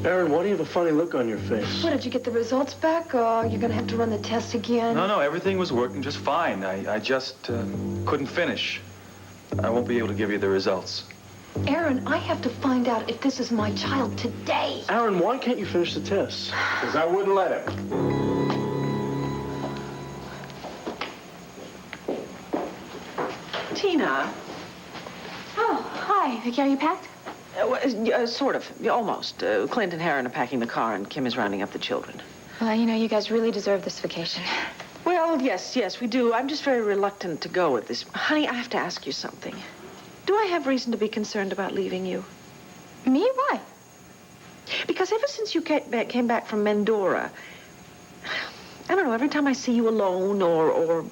Aaron, why do you have a funny look on your face? What, did you get the results back? Or you're gonna have to run the test again? No, everything was working just fine. I just couldn't finish. I won't be able to give you the results. Aaron, I have to find out if this is my child today. Aaron, why can't you finish the test? Because I wouldn't let him. Tina. Oh, hi. Vicky, are you packed? Sort of. Almost. Clint and Heron are packing the car, and Kim is rounding up the children. Well, you know, you guys really deserve this vacation. Well, yes, we do. I'm just very reluctant to go with this. Honey, I have to ask you something. Do I have reason to be concerned about leaving you? Me? Why? Because ever since you came back from Mendora, I don't know, every time I see you alone or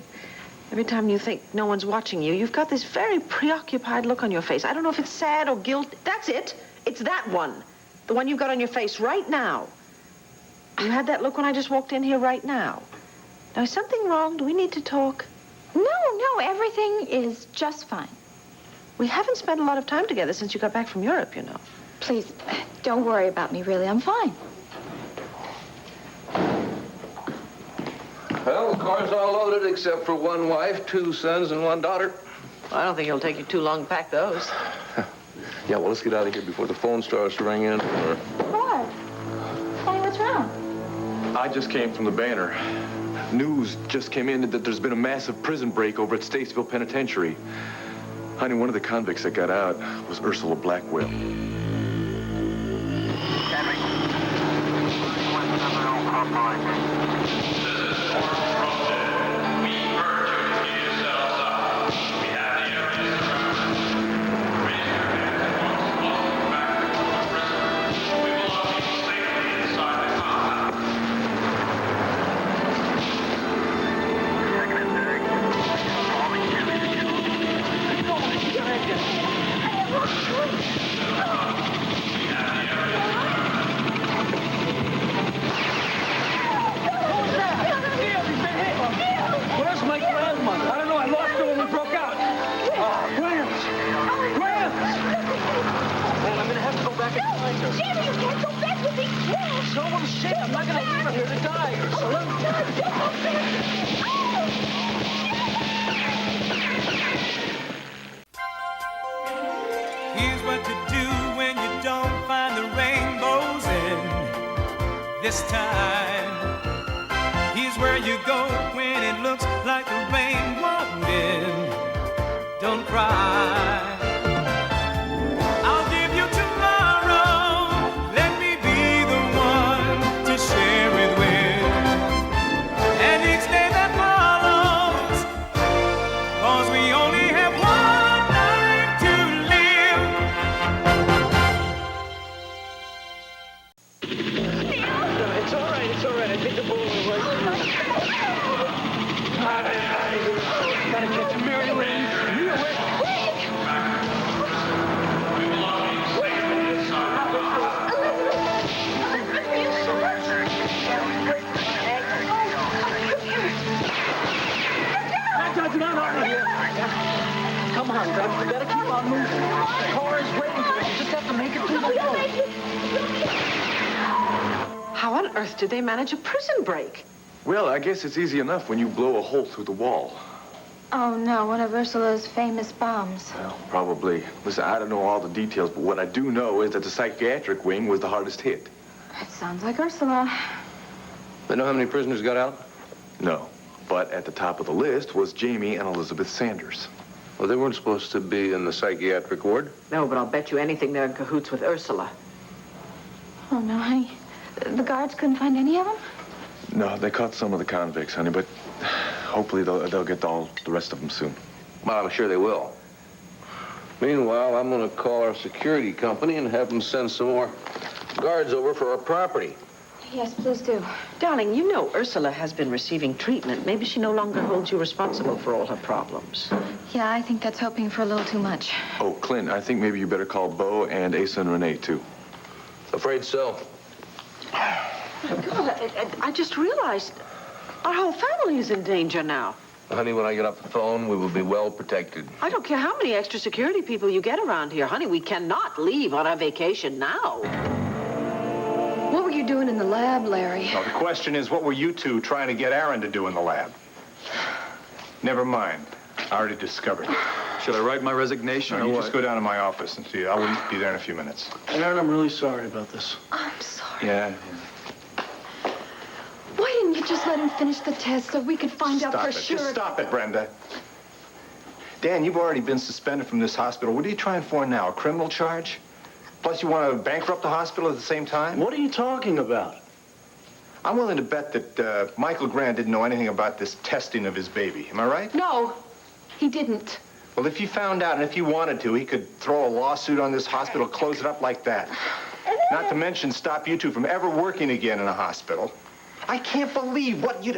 every time you think no one's watching you, you've got this very preoccupied look on your face. I don't know if it's sad or guilt. That's it. It's that one. The one you've got on your face right now. You had that look when I just walked in here right now. Now, is something wrong? Do we need to talk? No, everything is just fine. We haven't spent a lot of time together since you got back from Europe, you know. Please, don't worry about me, really. I'm fine. Well, the car's all loaded except for one wife, 2 sons, and 1 daughter. I don't think it'll take you too long to pack those. Yeah, well, let's get out of here before the phone starts ringing. What? Honey, what's wrong? I just came from the Banner. News just came in that there's been a massive prison break over at Statesville Penitentiary. Honey, one of the convicts that got out was Ursula Blackwell. This time, here's where you go when it looks like the rain won't end. Don't cry. I'll give you tomorrow. Let me be the one to share it with. And each day that follows, 'cause we only have one life to live. It's all right. I think the bullet will work. Gotta get to Mary Lynn. Not out of here. Come on, Doug. We gotta keep on moving. The car is waiting for us. You just have to make it through the wall. How on earth did they manage a prison break? Well, I guess it's easy enough when you blow a hole through the wall. Oh, no, one of Ursula's famous bombs. Well, probably. Listen, I don't know all the details, but what I do know is that the psychiatric wing was the hardest hit. That sounds like Ursula. They know how many prisoners got out? No. But at the top of the list was Jamie and Elizabeth Sanders. Well, they weren't supposed to be in the psychiatric ward. No, but I'll bet you anything they're in cahoots with Ursula. Oh, no, honey. The guards couldn't find any of them? No, they caught some of the convicts, honey, but hopefully they'll get the rest of them soon. Well, I'm sure they will. Meanwhile, I'm going to call our security company and have them send some more guards over for our property. Yes, please do. Darling, you know Ursula has been receiving treatment. Maybe she no longer holds you responsible for all her problems. Yeah, I think that's hoping for a little too much. Oh, Clint, I think maybe you better call Bo and Asa and Renee, too. Afraid so. God, I just realized our whole family is in danger now. Honey, when I get off the phone, we will be well protected. I don't care how many extra security people you get around here, honey. We cannot leave on our vacation now. doing in the lab, Larry? No, the question is, what were you two trying to get Aaron to do in the lab? Never mind. I already discovered it. Should I write my resignation No, or you what? just go down to my office and see. I'll be there in a few minutes. Aaron, I'm really sorry about this. I'm sorry. Yeah. Why didn't you just let him finish the test so we could find out Stop for it. sure? Just stop it, Brenda. Dan, you've already been suspended from this hospital. What are you trying for now? A criminal charge? Plus, you want to bankrupt the hospital at the same time? What are you talking about? I'm willing to bet that Michael Grant didn't know anything about this testing of his baby. Am I right? No, he didn't. Well, if he found out and if he wanted to, he could throw a lawsuit on this hospital, close it up like that. Not to mention stop you two from ever working again in a hospital. I can't believe what you...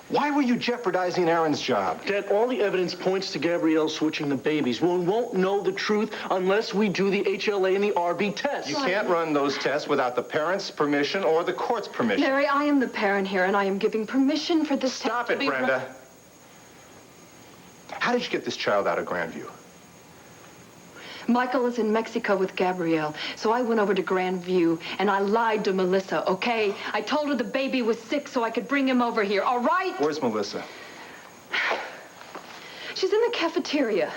Why were you jeopardizing Aaron's job? Dad, all the evidence points to Gabrielle switching the babies. We won't know the truth unless we do the HLA and the RB test. You can't run those tests without the parents' permission or the court's permission. Larry, I am the parent here, and I am giving permission for this Stop test it, to be Brenda. How did you get this child out of Grandview? Michael is in Mexico with Gabrielle, so I went over to Grandview, and I lied to Melissa, okay? I told her the baby was sick so I could bring him over here, all right? Where's Melissa? She's in the cafeteria.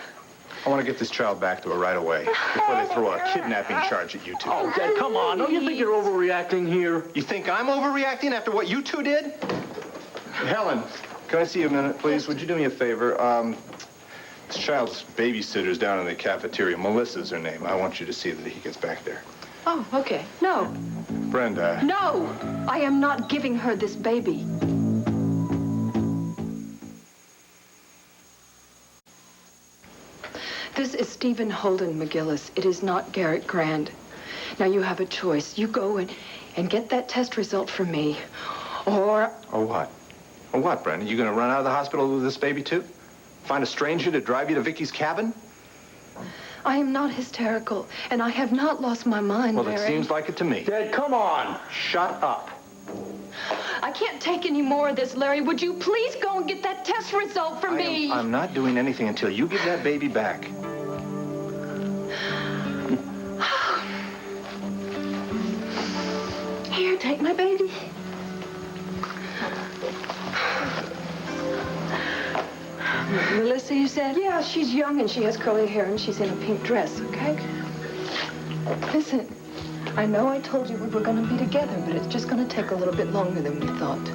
I want to get this child back to her right away before they throw a kidnapping charge at you two. Oh, Dad, come on. Don't you think you're overreacting here? You think I'm overreacting after what you two did? Helen, can I see you a minute, please? Would you do me a favor? This child's babysitter's down in the cafeteria. Melissa's her name. I want you to see that he gets back there. Oh, okay. No, Brenda. no, I am not giving her this baby. This is Stephen Holden McGillis. It is not Garrett Grand. Now you have a choice. You go and get that test result for me, or... Or what? Or what, Brenda? You gonna run out of the hospital with this baby, too? Find a stranger to drive you to Vicky's cabin? I am not hysterical, and I have not lost my mind, Well, Larry. it seems like it to me. Dad, come on. Shut up. I can't take any more of this, Larry. Would you please go and get that test result for me? I'm not doing anything until you give that baby back. Here, take my baby. Melissa, you said? Yeah, she's young and she has curly hair and she's in a pink dress, okay? Listen, I know I told you we were going to be together, but it's just going to take a little bit longer than we thought.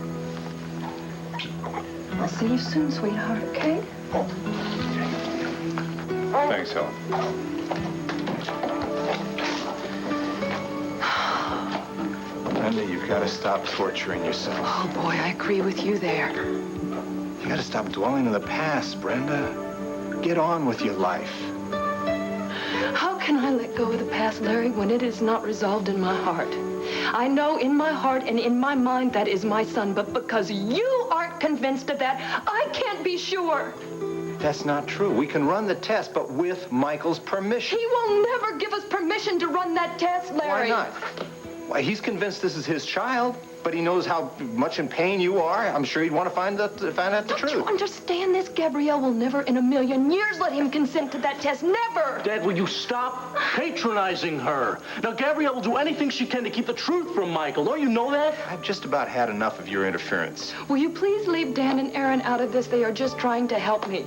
I'll see you soon, sweetheart, okay? Thanks, Helen. Brenda, you've got to stop torturing yourself. Oh, boy, I agree with you there. You got to stop dwelling in the past, Brenda. Get on with your life. How can I let go of the past, Larry, when it is not resolved in my heart? I know in my heart and in my mind that is my son, but because you aren't convinced of that, I can't be sure. That's not true. We can run the test, but with Michael's permission. He will never give us permission to run that test, Larry. Why not? Why, he's convinced this is his child, but he knows how much in pain you are. I'm sure he'd want to find out the Don't truth. you understand this? Gabrielle will never in a million years let him consent to that test. Never! Dad, will you stop patronizing her? Now, Gabrielle will do anything she can to keep the truth from Michael. Don't you know that? I've just about had enough of your interference. Will you please leave Dan and Aaron out of this? They are just trying to help me.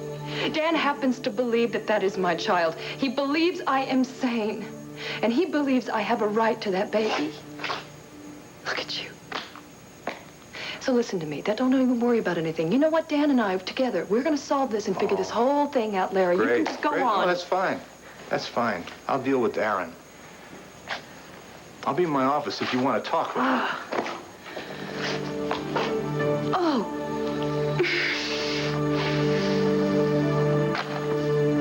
Dan happens to believe that that is my child. He believes I am sane. And he believes I have a right to that baby. Look at you. So listen to me. Don't even worry about anything. You know what, Dan and I, together, we're going to solve this and figure this whole thing out, Larry. Great. You can just go Great. on. No, that's fine. That's fine. I'll deal with Aaron. I'll be in my office if you want to talk with me. Oh.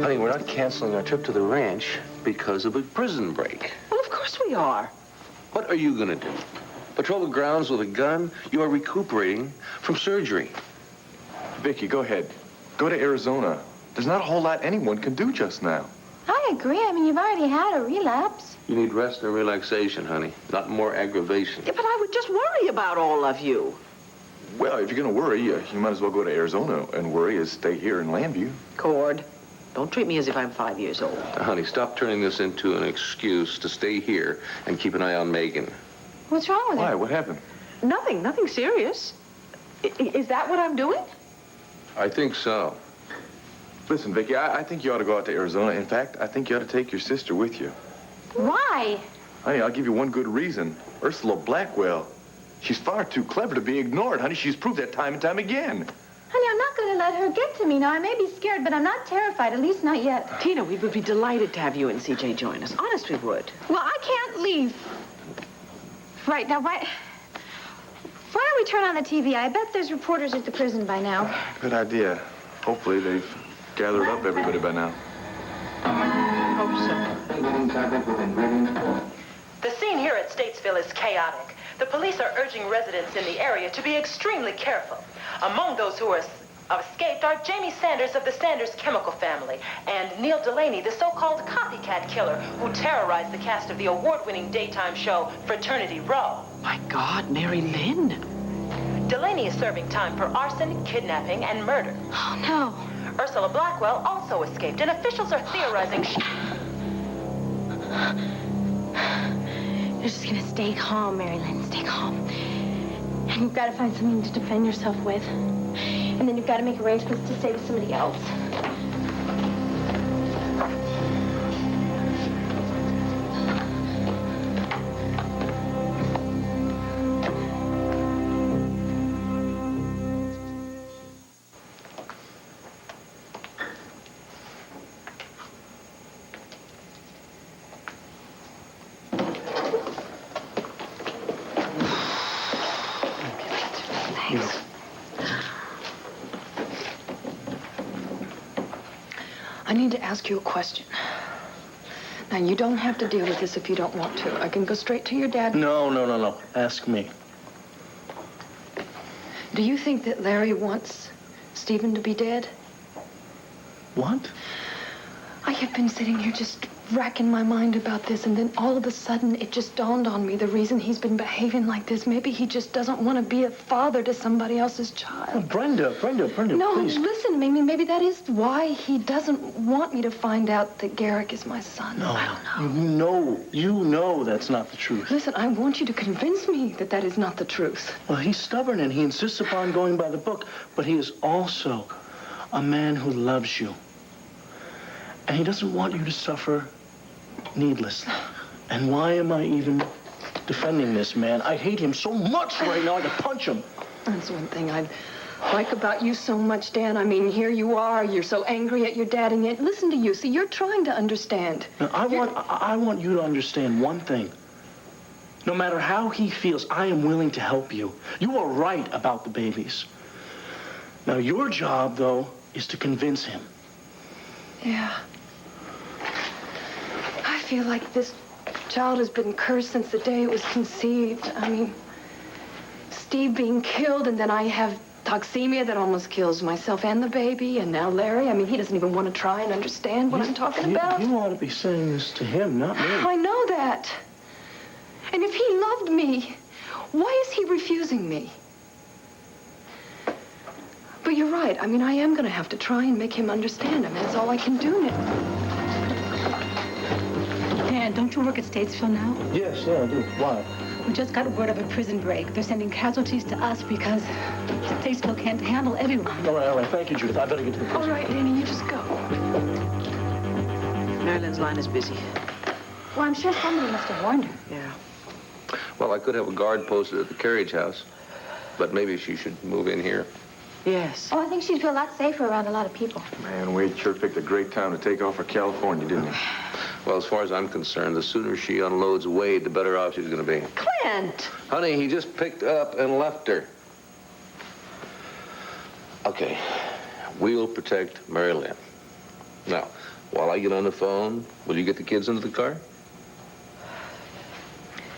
Honey, we're not canceling our trip to the ranch because of a prison break. Well, of course we are. What are you gonna do? Patrol the grounds with a gun? You are recuperating from surgery. Vicky, go ahead. Go to Arizona. There's not a whole lot anyone can do just now. I agree. I mean, you've already had a relapse. You need rest and relaxation, honey, not more aggravation. Yeah, but I would just worry about all of you. Well, if you're going to worry, you might as well go to Arizona and worry as stay here in Lambview. Cord, don't treat me as if I'm 5 years old. Now, honey, stop turning this into an excuse to stay here and keep an eye on Megan. What's wrong with Why? her? What happened? Nothing serious. Is that what I'm doing? I think so. Listen, Vicky, I think you ought to go out to Arizona. In fact, I think you ought to take your sister with you. Why? Honey, I'll give you one good reason. Ursula Blackwell. She's far too clever to be ignored, honey. She's proved that time and time again. Honey, I'm not going to let her get to me. Now, I may be scared, but I'm not terrified, at least not yet. Tina, we would be delighted to have you and CJ join us. Honest, we would. Well, I can't leave. Right, now, why don't we turn on the TV? I bet there's reporters at the prison by now. Good idea. Hopefully they've gathered up everybody by now. Hope so. The scene here at Statesville is chaotic. The police are urging residents in the area to be extremely careful. Among those who are escaped are Jamie Sanders of the Sanders chemical family and Neil Delaney, the so-called copycat killer who terrorized the cast of the award-winning daytime show Fraternity Row. My God, Mary Lynn. Delaney is serving time for arson, kidnapping, and murder. Oh, no. Ursula Blackwell also escaped, and officials are theorizing You're just going to stay calm, Mary Lynn. Stay calm. And you've got to find something to defend yourself with. And then you've got to make arrangements to stay with somebody else. I need to ask you a question. Now, you don't have to deal with this if you don't want to. I can go straight to your dad. No. Ask me. Do you think that Larry wants Stephen to be dead? What? I have been sitting here just racking my mind about this, and then all of a sudden it just dawned on me the reason he's been behaving like this. Maybe he just doesn't want to be a father to somebody else's child. Oh, Brenda, No, please. listen, maybe that is why he doesn't want me to find out that Garrick is my son. No, I don't know. you know that's not the truth. Listen, I want you to convince me that that is not the truth. Well, he's stubborn and he insists upon going by the book, but he is also a man who loves you. And he doesn't want you to suffer needlessly. And why am I even defending this man? I hate him so much right now I could punch him. That's one thing I like about you so much, Dan. I mean, here you are, you're so angry at your dad, and yet listen to you. See, you're trying to understand. Now, I want you to understand one thing. No matter how he feels, I am willing to help you. You are right about the babies. Now, your job, though, is to convince him. Yeah. I feel like this child has been cursed since the day it was conceived. I mean, Steve being killed, and then I have toxemia that almost kills myself and the baby, and now Larry. I mean, he doesn't even want to try and understand what I'm talking about. You ought to be saying this to him, not me. I know that. And if he loved me, why is he refusing me? But you're right. I mean, I am going to have to try and make him understand. I mean, that's all I can do now. Dan, don't you work at Statesville now? Yes, I do. Why? We just got word of a prison break. They're sending casualties to us because Statesville can't handle everyone. All right. Thank you, Judith. I better get to the prison. All right, Annie, you just go. Marilyn's line is busy. Well, I'm sure somebody must have warned her. Yeah. Well, I could have a guard posted at the carriage house, but maybe she should move in here. Yes. Oh, I think she'd feel a lot safer around a lot of people. Man, Wade sure picked a great time to take off for California, didn't he? Well, as far as I'm concerned, the sooner she unloads Wade, the better off she's going to be. Clint! Honey, he just picked up and left her. Okay, we'll protect Mary Lynn. Now, while I get on the phone, will you get the kids into the car?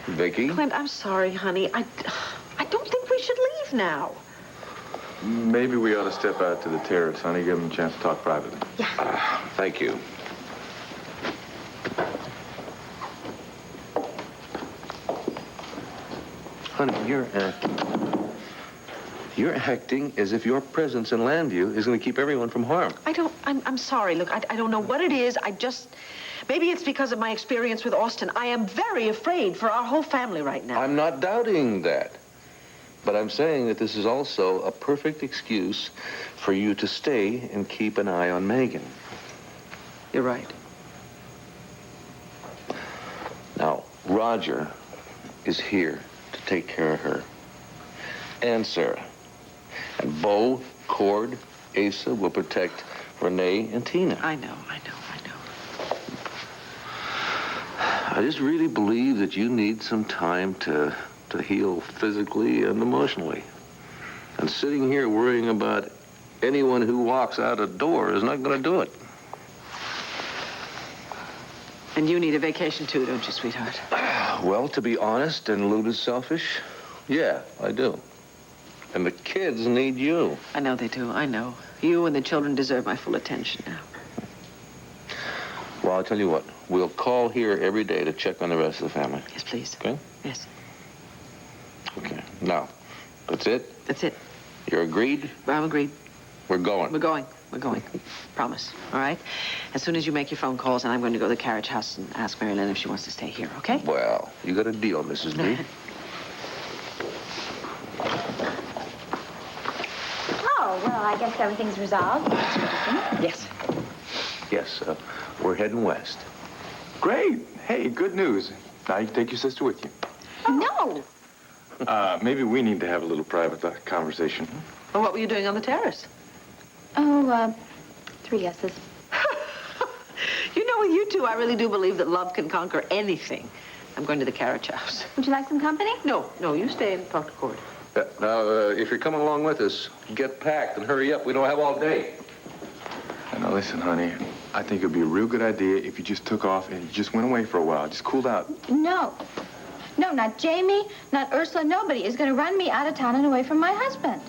Vicky? Clint, I'm sorry, honey. I don't think we should leave now. Maybe we ought to step out to the terrace, honey. Give them a chance to talk privately. Thank you. Honey, you're acting as if your presence in Landview is going to keep everyone from harm. I'm sorry. Look, I don't know what it is. Maybe it's because of my experience with Austin. I am very afraid for our whole family right now. I'm not doubting that. But I'm saying that this is also a perfect excuse for you to stay and keep an eye on Megan. You're right. Now, Roger is here to take care of her. And Sarah. And Bo, Cord, Asa will protect Renee and Tina. I know. I just really believe that you need some time to heal physically and emotionally. And sitting here worrying about anyone who walks out a door is not going to do it. And you need a vacation too, don't you, sweetheart? Well, to be honest and a little bit selfish, yeah, I do. And the kids need you. I know they do. I know. You and the children deserve my full attention now. Well, I'll tell you what. We'll call here every day to check on the rest of the family. Yes, please. Okay? Yes. Okay. Now, that's it? That's it. You're agreed? I'm agreed. We're going. We're going. Promise. All right? As soon as you make your phone calls, and I'm going to go to the carriage house and ask Mary Lynn if she wants to stay here, okay? Well, you got a deal, Mrs. B. Oh, well, I guess everything's resolved. That's interesting. Yes. Yes, we're heading west. Great. Hey, good news. Now you can take your sister with you. No. Maybe we need to have a little private conversation. Well, what were you doing on the terrace? Oh, 3 guesses. You know, with you two, I really do believe that love can conquer anything. I'm going to the carriage house. Would you like some company? No, you stay and talk to Cord. Now, if you're coming along with us, get packed and hurry up. We don't have all day. Now, listen, honey. I think it would be a real good idea if you just took off and you just went away for a while. Just cooled out. No. No, not Jamie, not Ursula. Nobody is going to run me out of town and away from my husband.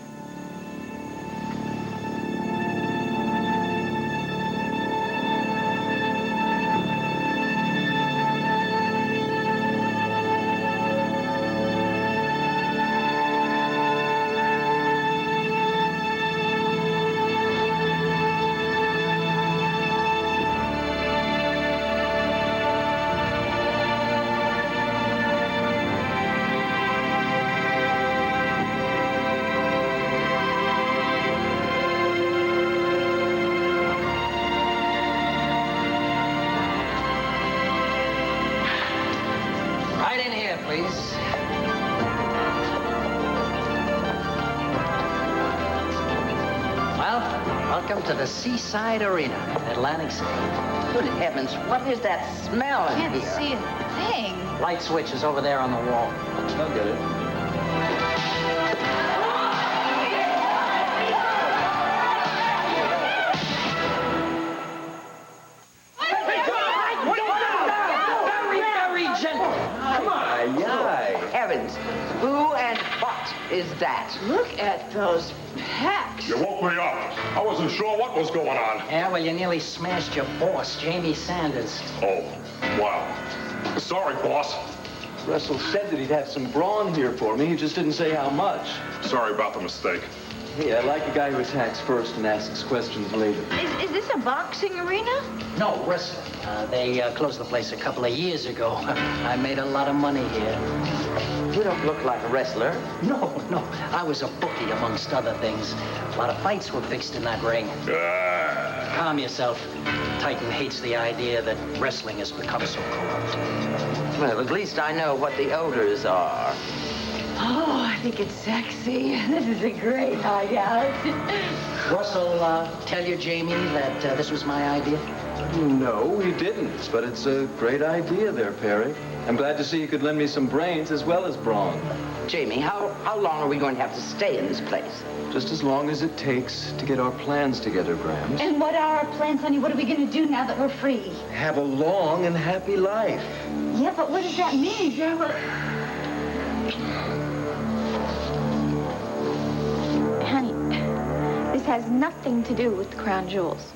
Welcome to the Seaside Arena, Atlantic City. Good heavens, what is that smell in here? Can't see a thing. Light switch is over there on the wall. I'll get it. Very gentle. Come on. Heavens, who and what is that? Look at those packs. You woke me up. I wasn't sure what was going on. Yeah, well, you nearly smashed your boss, Jamie Sanders. Oh, wow. Sorry, boss. Russell said that he'd have some brawn here for me. He just didn't say how much. Sorry about the mistake. Hey, I like a guy who attacks first and asks questions later. Is this a boxing arena? No, wrestling. They closed the place a couple of years ago. I made a lot of money here. You don't look like a wrestler. No. I was a bookie, amongst other things. A lot of fights were fixed in that ring. Calm yourself. Titan hates the idea that wrestling has become so corrupt. Well, at least I know what the odors are. Oh, I think it's sexy. This is a great hideout. Russell, tell you, Jamie, that this was my idea? No, he didn't. But it's a great idea there, Perry. I'm glad to see you could lend me some brains as well as brawn. Jamie, how long are we going to have to stay in this place? Just as long as it takes to get our plans together, Grams. And what are our plans, honey? What are we going to do now that we're free? Have a long and happy life. Yeah, but what does that mean? Yeah, well... Honey, this has nothing to do with the crown jewels.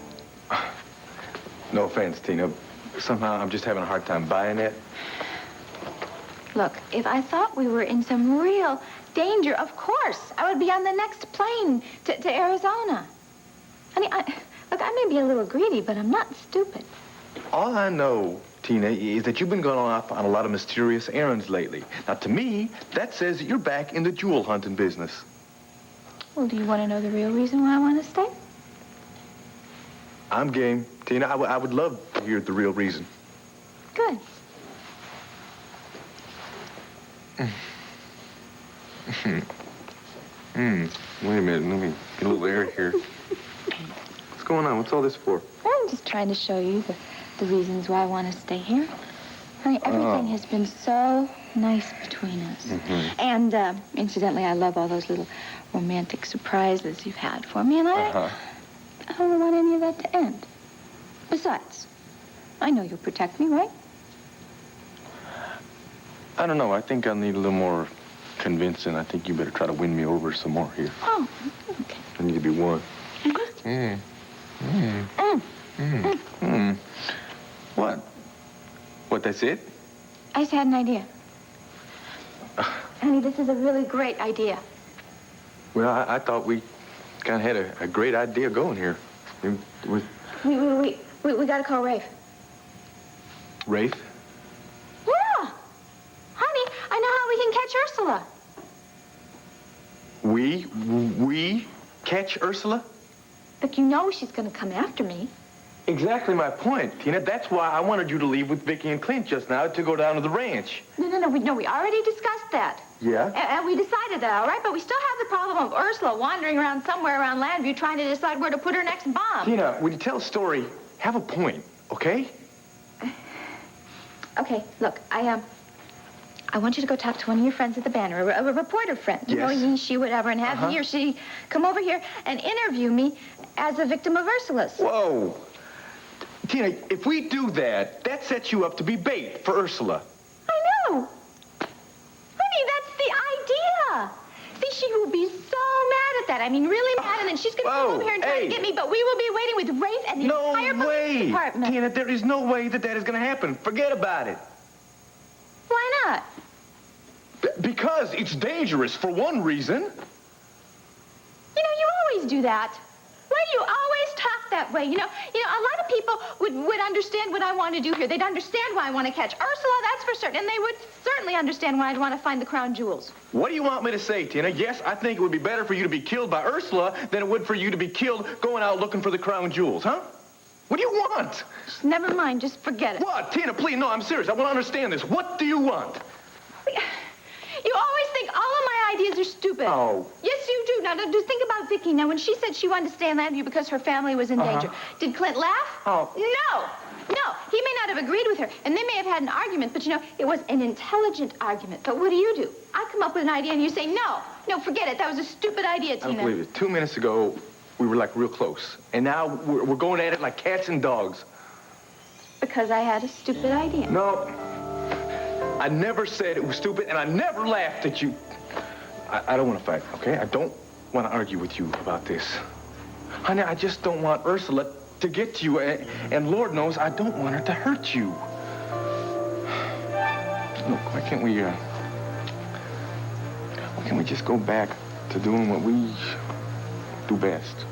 No offense, Tina. Somehow I'm just having a hard time buying it. Look, if I thought we were in some real danger, of course, I would be on the next plane to Arizona. Honey, I may be a little greedy, but I'm not stupid. All I know, Tina, is that you've been going off on a lot of mysterious errands lately. Now, to me, that says that you're back in the jewel hunting business. Well, do you want to know the real reason why I want to stay? I'm game. Tina, I would love to hear the real reason. Good. Wait a minute. Let me get a little air here. What's going on? What's all this for? I'm just trying to show you the reasons why I want to stay here. Honey, everything has been so nice between us. Mm-hmm. And, incidentally, I love all those little romantic surprises you've had for me, and I don't want any of that to end. Besides, I know you'll protect me, right? I don't know. I think I'll need a little more convincing. I think you better try to win me over some more here. Oh, okay. I need to be won. What? What, that's it? I just had an idea. Honey, this is a really great idea. Well, I thought we kind of had a great idea going here. We gotta call Rafe. Rafe? Yeah. Honey, I know how we can catch Ursula. We catch Ursula? Look, you know she's gonna come after me. Exactly my point, Tina. That's why I wanted you to leave with Vicky and Clint just now to go down to the ranch. No, we already discussed that. Yeah? And we decided that, all right? But we still have the problem of Ursula wandering around somewhere around Landview trying to decide where to put her next bomb. Tina, when you tell a story, have a point, okay? Okay, look, I want you to go talk to one of your friends at the Banner, a reporter friend. You know, he, she, whatever, and have he or she come over here and interview me as a victim of Ursula's. Whoa. Tina, if we do that, that sets you up to be bait for Ursula. I know. Honey, that's the idea. See, she will be so mad at that. I mean, really mad, and then she's going to come over here and try to get me, but we will be waiting with Rafe and the entire police department. Tina, there is no way that is going to happen. Forget about it. Why not? Because it's dangerous, for one reason. You know, you always do that. Why do you always talk that way? You know, a lot of people would understand what I want to do here. They'd understand why I want to catch Ursula, that's for certain. And they would certainly understand why I'd want to find the crown jewels. What do you want me to say, Tina? Yes, I think it would be better for you to be killed by Ursula than it would for you to be killed going out looking for the crown jewels, huh? What do you want? Just never mind. Just forget it. What? Tina, please, no, I'm serious. I want to understand this. What do you want? You always think all of my ideas are stupid. Oh. Yes, you do. Now, just think about Vicky. Now, when she said she wanted to stay in Landview because her family was in danger, did Clint laugh? Oh. No. He may not have agreed with her, and they may have had an argument, but, it was an intelligent argument. But what do? I come up with an idea, and you say, no, forget it. That was a stupid idea, Tina. I don't believe it. 2 minutes ago, we were, like, real close. And now we're going at it like cats and dogs. Because I had a stupid idea. No. I never said it was stupid, and I never laughed at you. I don't want to fight, okay? I don't want to argue with you about this. Honey, I just don't want Ursula to get to you, and Lord knows I don't want her to hurt you. Look, why can't we just go back to doing what we do best?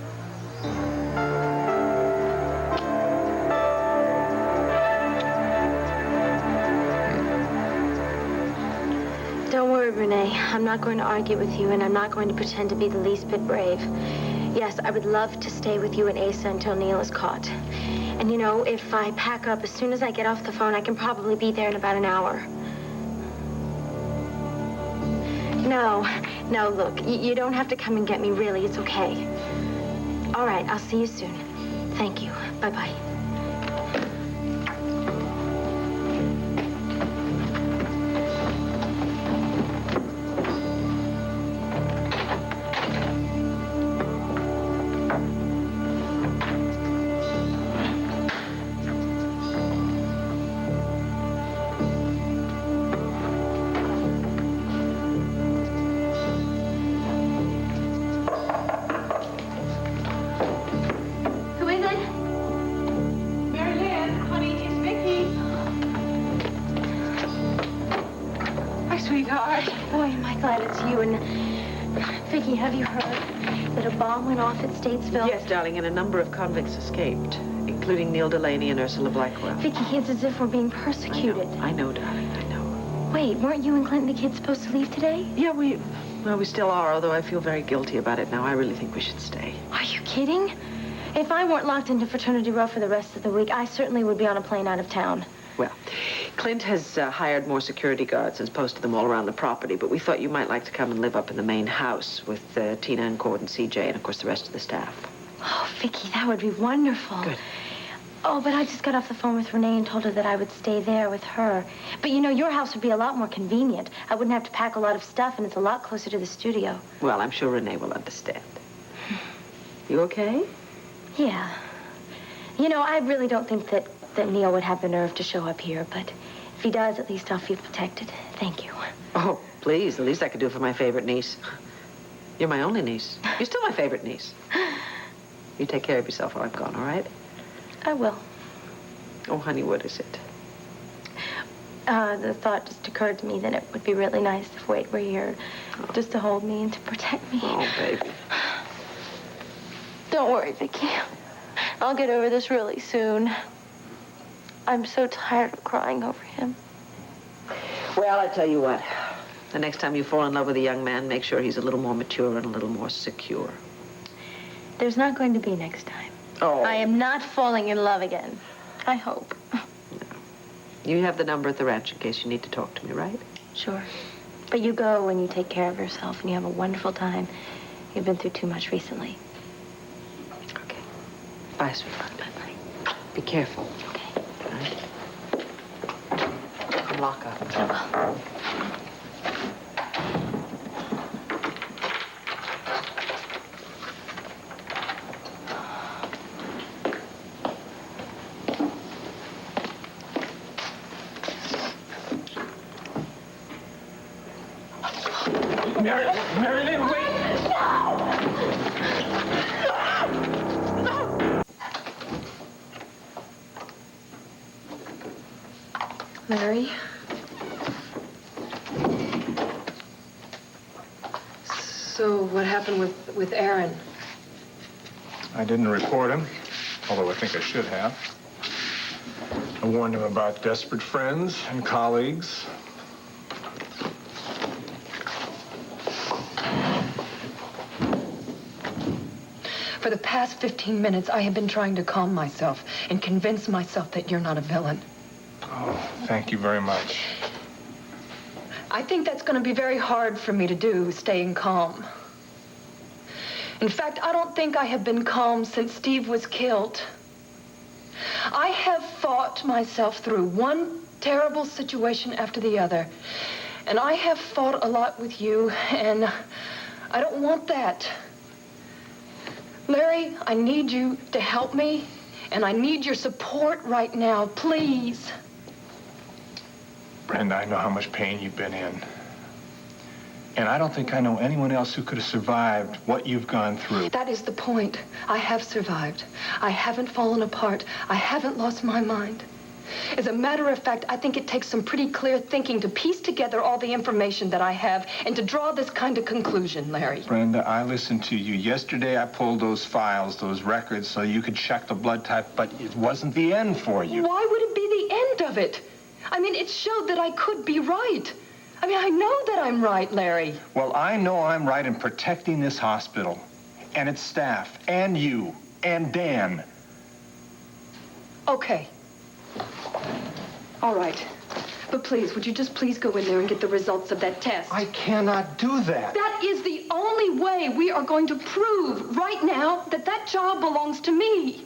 Don't worry, Renee. I'm not going to argue with you, and I'm not going to pretend to be the least bit brave. Yes, I would love to stay with you and Asa until Neil is caught. And, if I pack up as soon as I get off the phone, I can probably be there in about an hour. No, look, you don't have to come and get me, really. It's okay. All right, I'll see you soon. Thank you. Bye-bye. Vicky, have you heard that a bomb went off at Statesville? Yes, darling, and a number of convicts escaped, including Neil Delaney and Ursula Blackwell. Vicky, it's as if we're being persecuted. I know, darling, I know. Wait, weren't you and Clint and the kids supposed to leave today? Yeah, we still are, although I feel very guilty about it now. I really think we should stay. Are you kidding? If I weren't locked into Fraternity Row for the rest of the week, I certainly would be on a plane out of town. Well, Clint has hired more security guards and has posted them all around the property, but we thought you might like to come and live up in the main house with Tina and Cord and CJ and, of course, the rest of the staff. Oh, Vicky, that would be wonderful. Good. Oh, but I just got off the phone with Renee and told her that I would stay there with her. But, you know, your house would be a lot more convenient. I wouldn't have to pack a lot of stuff, and it's a lot closer to the studio. Well, I'm sure Renee will understand. You okay? Yeah. You know, I really don't think that Neil would have the nerve to show up here, but if he does, at least I'll feel protected. Thank you. Oh, please. The least I could do for my favorite niece. You're my only niece. You're still my favorite niece. You take care of yourself while I'm gone, all right? I will. Oh, honey, what is it? The thought just occurred to me that it would be really nice if Wade were here just to hold me and to protect me. Oh, baby. Don't worry, Vicky. I'll get over this really soon. I'm so tired of crying over him. Well, I tell you what. The next time you fall in love with a young man, make sure he's a little more mature and a little more secure. There's not going to be next time. Oh. I am not falling in love again. I hope. No. You have the number at the ranch in case you need to talk to me, right? Sure. But you go and you take care of yourself and you have a wonderful time. You've been through too much recently. Okay. Bye, sweetheart. Bye-bye. Be careful. Okay. All right? And lock up. I will. Marilyn, wait! Larry? So what happened with Aaron? I didn't report him, although I think I should have. I warned him about desperate friends and colleagues. For the past 15 minutes, I have been trying to calm myself and convince myself that you're not a villain. Oh, thank you very much. I think that's going to be very hard for me to do, staying calm. In fact, I don't think I have been calm since Steve was killed. I have fought myself through one terrible situation after the other. And I have fought a lot with you, and I don't want that. Larry, I need you to help me, and I need your support right now, please. Brenda, I know how much pain you've been in. And I don't think I know anyone else who could have survived what you've gone through. That is the point. I have survived. I haven't fallen apart. I haven't lost my mind. As a matter of fact, I think it takes some pretty clear thinking to piece together all the information that I have and to draw this kind of conclusion, Larry. Brenda, I listened to you. Yesterday, I pulled those files, those records, so you could check the blood type, but it wasn't the end for you. Why would it be the end of it? I mean, it showed that I could be right. I mean, I know that I'm right, Larry. Well, I know I'm right in protecting this hospital and its staff and you and Dan. Okay. All right. But please, would you just please go in there and get the results of that test? I cannot do that. That is the only way we are going to prove right now that that job belongs to me.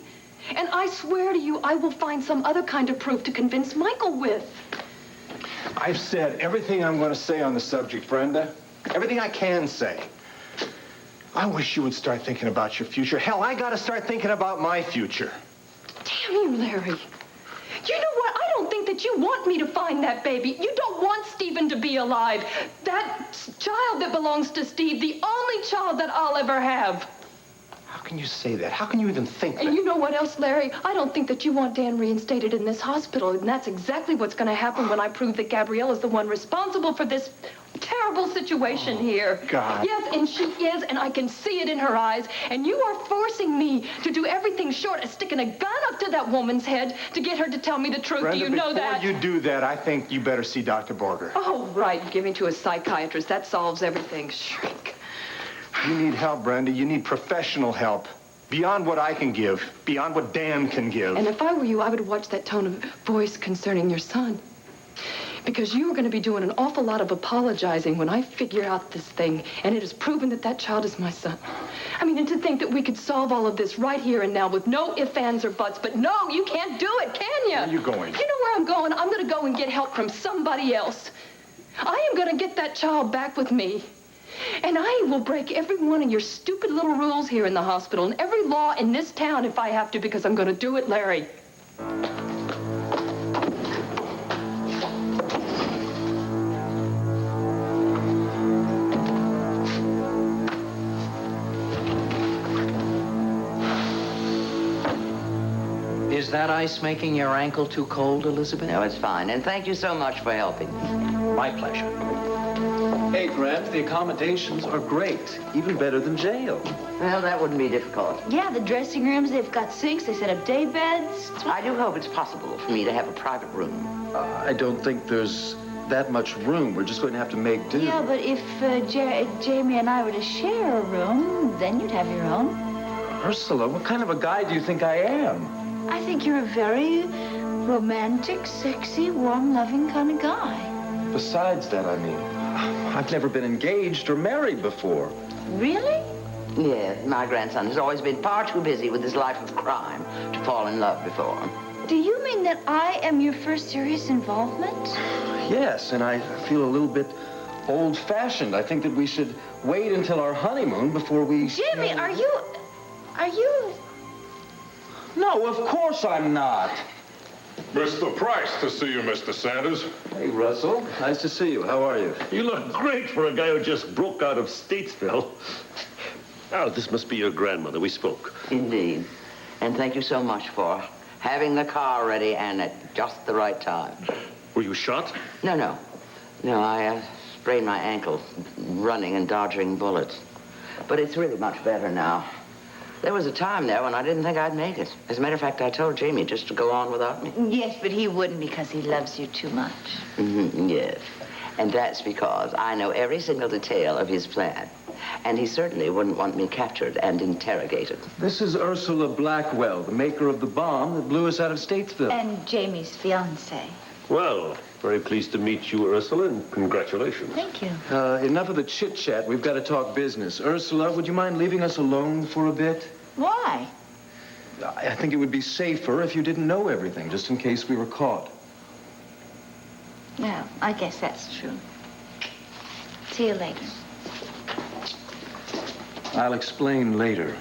And I swear to you, I will find some other kind of proof to convince Michael with. I've said everything I'm going to say on the subject, Brenda. Everything I can say. I wish you would start thinking about your future. Hell, I got to start thinking about my future. Damn you, Larry. You know what? I don't think that you want me to find that baby. You don't want Stephen to be alive. That child that belongs to Steve, the only child that I'll ever have. How can you say that? How can you even think that? And you know what else, Larry? I don't think that you want Dan reinstated in this hospital, and that's exactly what's going to happen when I prove that Gabrielle is the one responsible for this terrible situation here. God. Yes, and she is, and I can see it in her eyes. And you are forcing me to do everything short of sticking a gun up to that woman's head to get her to tell me the truth. Brenda, Do you know that? before you do that, I think you better see Dr. Borger. Oh, right. Give me to a psychiatrist. That solves everything. Shrink. You need help, Brenda. You need professional help. Beyond what I can give. Beyond what Dan can give. And if I were you, I would watch that tone of voice concerning your son. Because you are going to be doing an awful lot of apologizing when I figure out this thing, and it is proven that that child is my son. I mean, and to think that we could solve all of this right here and now with no ifs, ands, or buts. But no, you can't do it, can you? Where are you going? You know where I'm going? I'm going to go and get help from somebody else. I am going to get that child back with me. And I will break every one of your stupid little rules here in the hospital and every law in this town if I have to, because I'm going to do it, Larry. Is that ice making your ankle too cold, Elizabeth? No, it's fine. And thank you so much for helping me. My pleasure. Hey, Grant, the accommodations are great. Even better than jail. Well, that wouldn't be difficult. Yeah, the dressing rooms, they've got sinks, they set up day beds. I do hope it's possible for me to have a private room. I don't think there's that much room. We're just going to have to make do. Yeah, but if Jamie and I were to share a room, then you'd have your own. Ursula, what kind of a guy do you think I am? I think you're a very romantic, sexy, warm, loving kind of guy. Besides that, I mean, I've never been engaged or married before. Really? Yes, my grandson has always been far too busy with his life of crime to fall in love before. Do you mean that I am your first serious involvement? Yes, and I feel a little bit old-fashioned. I think that we should wait until our honeymoon before we... Jimmy, are you... No, of course I'm not. Mr. Price, to see you, Mr. Sanders. Hey, Russell. Nice to see you. How are you? You look great for a guy who just broke out of Statesville. Oh, this must be your grandmother. We spoke. Indeed. And thank you so much for having the car ready and at just the right time. Were you shot? No, I sprained my ankle running and dodging bullets. But it's really much better now. There was a time there when I didn't think I'd make it. As a matter of fact, I told Jamie just to go on without me. Yes, but he wouldn't because he loves you too much. Yes. And that's because I know every single detail of his plan. And he certainly wouldn't want me captured and interrogated. This is Ursula Blackwell, the maker of the bomb that blew us out of Statesville. And Jamie's fiancée. Well, very pleased to meet you, Ursula, and congratulations. Thank you. Enough of the chit-chat. We've got to talk business. Ursula, would you mind leaving us alone for a bit? Why? I think it would be safer if you didn't know everything, just in case we were caught. No, I guess that's true. See you later. I'll explain later.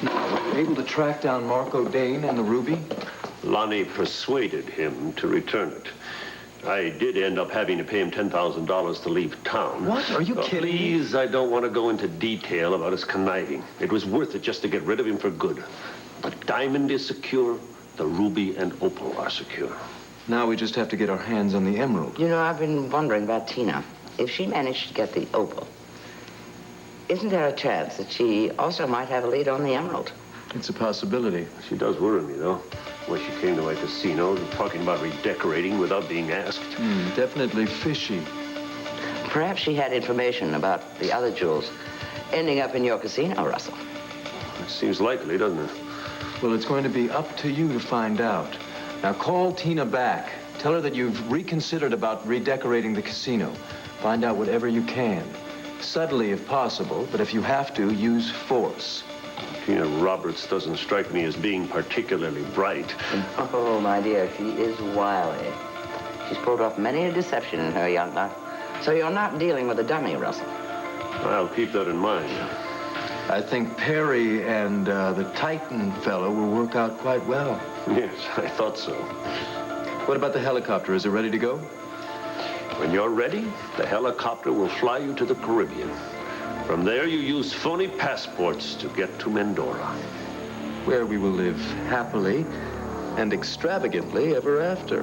Now, were you able to track down Marco Dane and the ruby? Lonnie persuaded him to return it. I did end up having to pay him $10,000 to leave town. What? Are you kidding me? Please, I don't want to go into detail about his conniving. It was worth it just to get rid of him for good. The diamond is secure. The ruby and opal are secure. Now we just have to get our hands on the emerald. You know, I've been wondering about Tina. If she managed to get the opal, isn't there a chance that she also might have a lead on the emerald? It's a possibility. She does worry me, though. When she came to my casino, talking about redecorating without being asked. Definitely fishy. Perhaps she had information about the other jewels ending up in your casino, Russell. It seems likely, doesn't it? Well, it's going to be up to you to find out. Now, call Tina back. Tell her that you've reconsidered about redecorating the casino. Find out whatever you can. Subtly, if possible, but if you have to, use force. Tina Roberts doesn't strike me as being particularly bright. Oh, my dear, she is wily. She's pulled off many a deception in her young life. So you're not dealing with a dummy, Russell. I'll keep that in mind. I think Perry and the Titan fellow will work out quite well. Yes, I thought so. What about the helicopter? Is it ready to go? When you're ready, the helicopter will fly you to the Caribbean. From there, you use phony passports to get to Mendora. Where we will live happily and extravagantly ever after.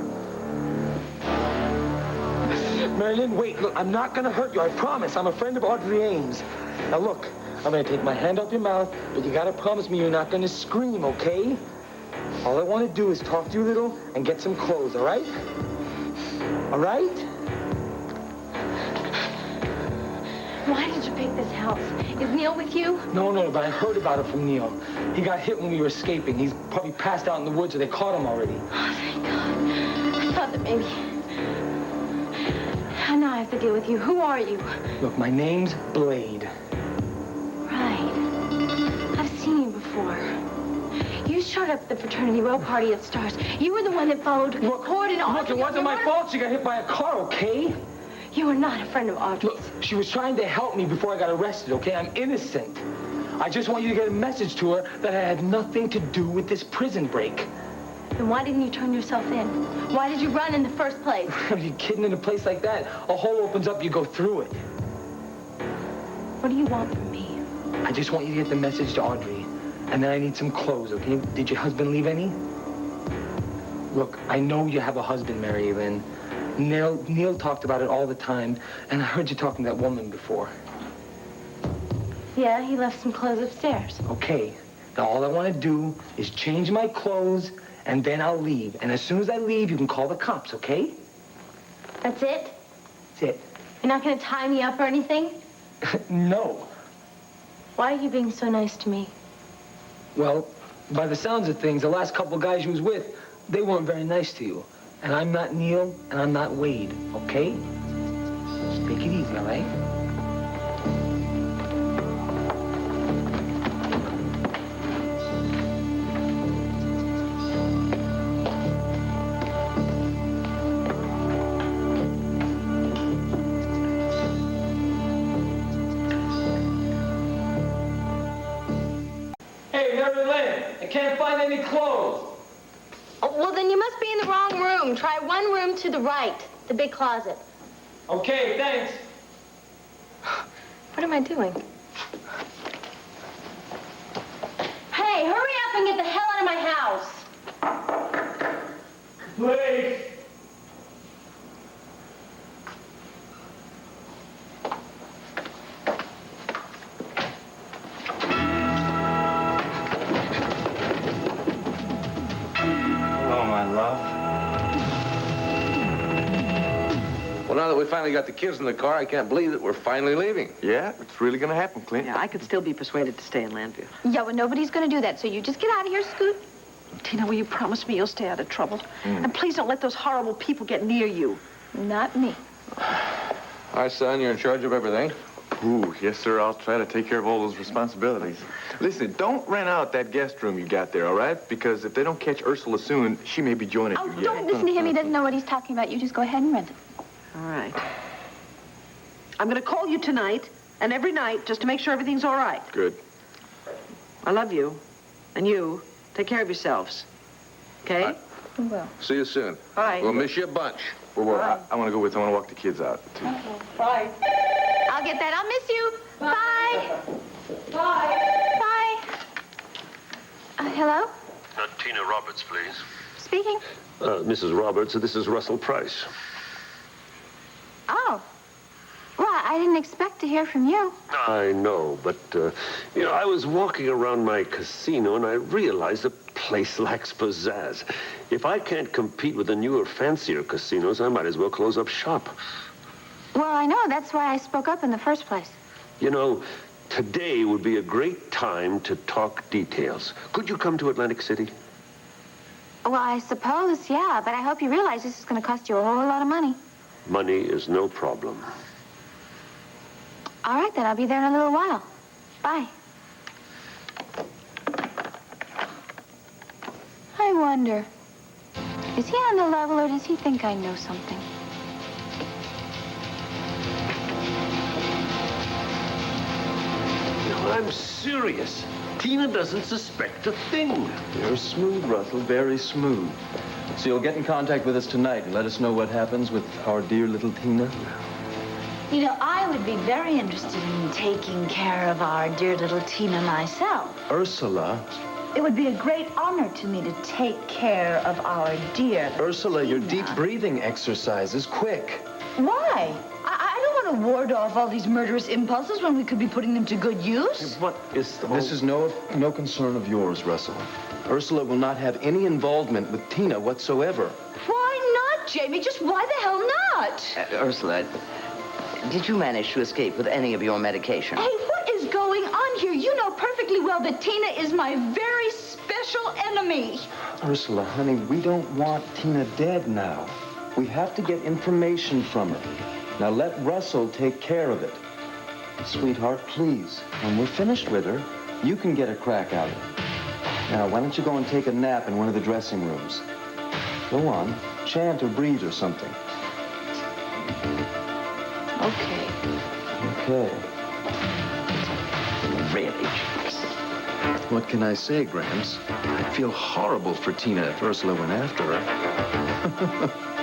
Marilyn, wait, look, I'm not gonna hurt you, I promise. I'm a friend of Audrey Ames. Now look, I'm gonna take my hand off your mouth, but you gotta promise me you're not gonna scream, okay? All I wanna do is talk to you a little and get some clothes, all right? All right? Why did you pick this house? Is Neil with you? No, but I heard about it from Neil. He got hit when we were escaping. He's probably passed out in the woods, or they caught him already. Oh, thank God. I thought that maybe... And now I have to deal with you. Who are you? Look, my name's Blade. Right. I've seen you before. You showed up at the fraternity row party at Stars. You were the one that followed Cord and Audrey. Look, it wasn't my fault she got hit by a car, okay? You were not a friend of Audrey's. Look, she was trying to help me before I got arrested, okay? I'm innocent. I just want you to get a message to her that I had nothing to do with this prison break. Then why didn't you turn yourself in? Why did you run in the first place? Are you kidding? In a place like that, a hole opens up, you go through it. What do you want from me? I just want you to get the message to Audrey. And then I need some clothes, okay? Did your husband leave any? Look, I know you have a husband, Mary Lynn. Neil talked about it all the time, and I heard you talking to that woman before. Yeah, he left some clothes upstairs. Okay. Now, all I want to do is change my clothes, and then I'll leave. And as soon as I leave, you can call the cops, okay? That's it? That's it. You're not going to tie me up or anything? No. Why are you being so nice to me? Well, by the sounds of things, the last couple guys you was with, they weren't very nice to you. And I'm not Neil, and I'm not Wade, okay? Just take it easy, all right? Hey, Mary Lynn, I can't find any clothes. Oh, well, then you must be in the wrong room. Try one room to the right, the big closet. Okay, thanks. What am I doing? Hey, hurry up and get the hell out of my house. Please. Well, now that we finally got the kids in the car, I can't believe that we're finally leaving. Yeah, it's really gonna happen, Clint. Yeah, I could still be persuaded to stay in Landview. Yeah, well, nobody's going to do that, so you just get out of here, Scoot. Tina, will you promise me you'll stay out of trouble? And please don't let those horrible people get near you. Not me. All right, son, you're in charge of everything. Ooh, yes, sir. I'll try to take care of all those responsibilities. Listen, don't rent out that guest room you got there, all right? Because if they don't catch Ursula soon, she may be joining Oh, you. don't listen to him. He doesn't know what he's talking about. You just go ahead and rent it. All right. I'm going to call you tonight and every night just to make sure everything's all right. Good. I love you. And you, take care of yourselves. Okay? Well. See you soon. All right. We'll miss you a bunch. Well, I want to go with. I want to walk the kids out, too. Bye. I'll get that. I'll miss you. Bye. Bye. Bye. Hello? Tina Roberts, please. Speaking. Mrs. Roberts, this is Russell Price. Oh. Well, I didn't expect to hear from you. I know, but, I was walking around my casino and I realized the place lacks pizzazz. If I can't compete with the newer, fancier casinos, I might as well close up shop. Well, I know. That's why I spoke up in the first place. Today would be a great time to talk details. Could you come to Atlantic City? Well, I suppose, yeah, but I hope you realize this is going to cost you a whole lot of money. Money is no problem. All right, then. I'll be there in a little while. Bye. I wonder, is he on the level or does he think I know something? No, I'm serious. Tina doesn't suspect a thing. You're smooth, Russell, very smooth. So you'll get in contact with us tonight and let us know what happens with our dear little Tina? You know, I would be very interested in taking care of our dear little Tina myself. Ursula, It would be a great honor to me to take care of our dear Ursula, your deep breathing exercises, quick. Why? I don't want to ward off all these murderous impulses when we could be putting them to good use. What is the This is no concern of yours, Russell. Ursula will not have any involvement with Tina whatsoever. Why not, Jamie? Just why the hell not? Ursula, did you manage to escape with any of your medication? Hey, what is going on here? You know perfectly well that Tina is my very special enemy. Ursula, honey, we don't want Tina dead now. We have to get information from her. Now let Russell take care of it. Sweetheart, please, when we're finished with her, you can get a crack at it. Now, why don't you go and take a nap in one of the dressing rooms? Go on, chant or breathe or something. Okay. Okay. Really, Jax. What can I say, Gramps? I'd feel horrible for Tina if Ursula went after her.